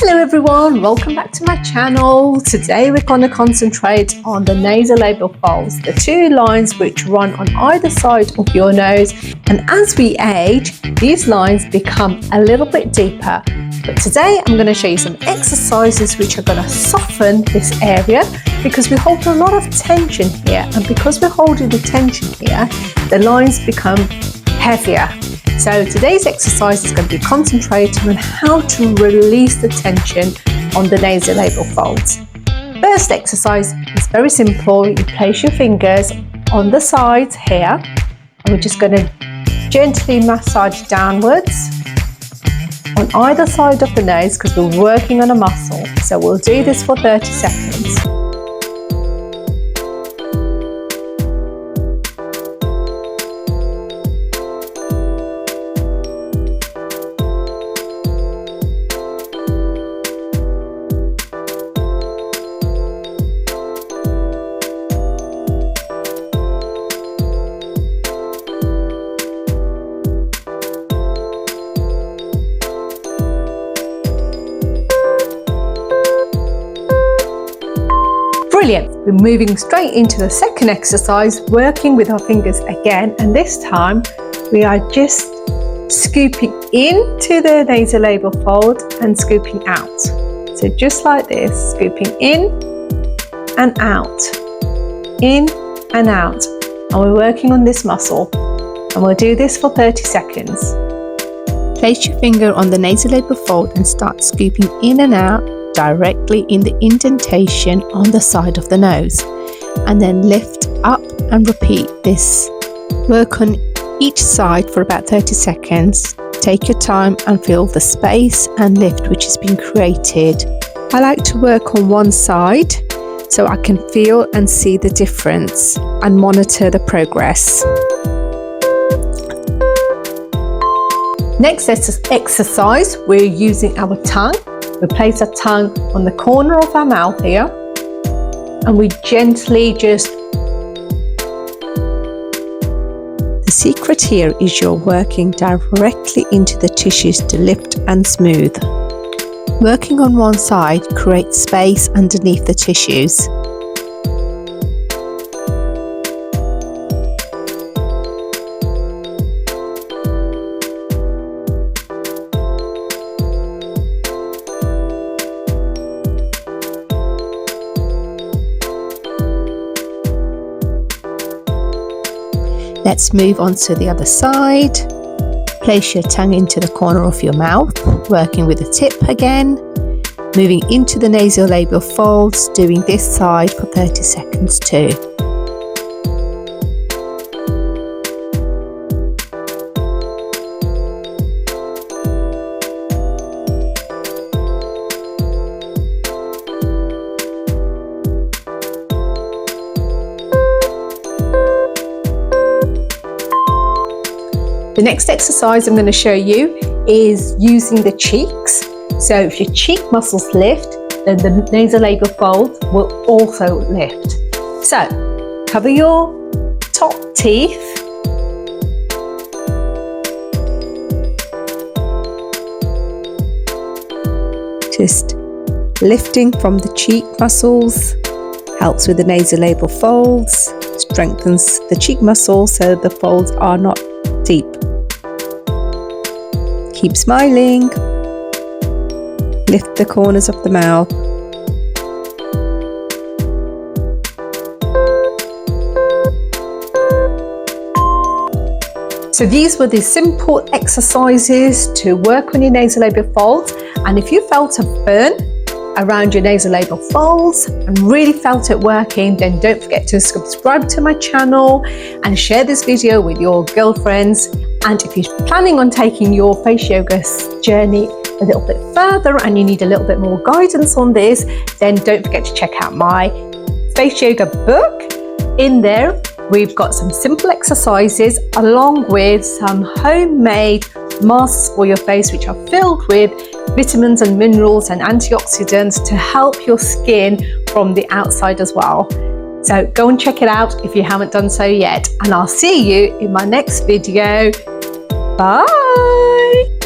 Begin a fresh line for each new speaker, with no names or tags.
Hello everyone, welcome back to my channel. Today we're going to concentrate on the nasolabial folds, the two lines which run on either side of your nose, and as we age these lines become a little bit deeper. But today I'm going to show you some exercises which are going to soften this area because we hold a lot of tension here, and because we're holding the tension here the lines become heavier. So today's exercise is going to be concentrating on how to release the tension on the nasolabial folds. First exercise is very simple. You place your fingers on the sides here and we're just going to gently massage downwards on either side of the nose because we're working on a muscle. So we'll do this for 30 seconds. Brilliant. We're moving straight into the second exercise, working with our fingers again, and this time we are just scooping into the nasolabial fold and scooping out. So just like this, scooping in and out, in and out, and we're working on this muscle, and we'll do this for 30 seconds. Place your finger on the nasolabial fold and start scooping in and out directly in the indentation on the side of the nose, and then lift up and repeat this. Work on each side for about 30 seconds. Take your time and feel the space and lift which has been created. I like to work on one side so I can feel and see the difference and monitor the progress. Next exercise, we're using our tongue. We place our tongue on the corner of our mouth here and we gently just... The secret here is you're working directly into the tissues to lift and smooth. Working on one side creates space underneath the tissues. Let's move on to the other side. Place your tongue into the corner of your mouth, working with the tip again. Moving into the nasolabial folds, doing this side for 30 seconds too. The next exercise I'm going to show you is using the cheeks. So if your cheek muscles lift, then the nasolabial fold will also lift. So cover your top teeth. Just lifting from the cheek muscles helps with the nasolabial folds, strengthens the cheek muscles so the folds are not deep. Keep smiling. Lift the corners of the mouth. So these were the simple exercises to work on your nasolabial folds, and if you felt a burn around your nasolabial folds and really felt it working, then don't forget to subscribe to my channel and share this video with your girlfriends. And if you're planning on taking your face yoga journey a little bit further and you need a little bit more guidance on this, then don't forget to check out my face yoga book. In there we've got some simple exercises along with some homemade masks for your face which are filled with vitamins and minerals and antioxidants to help your skin from the outside as well. So go and check it out if you haven't done so yet, and I'll see you in my next video. Bye!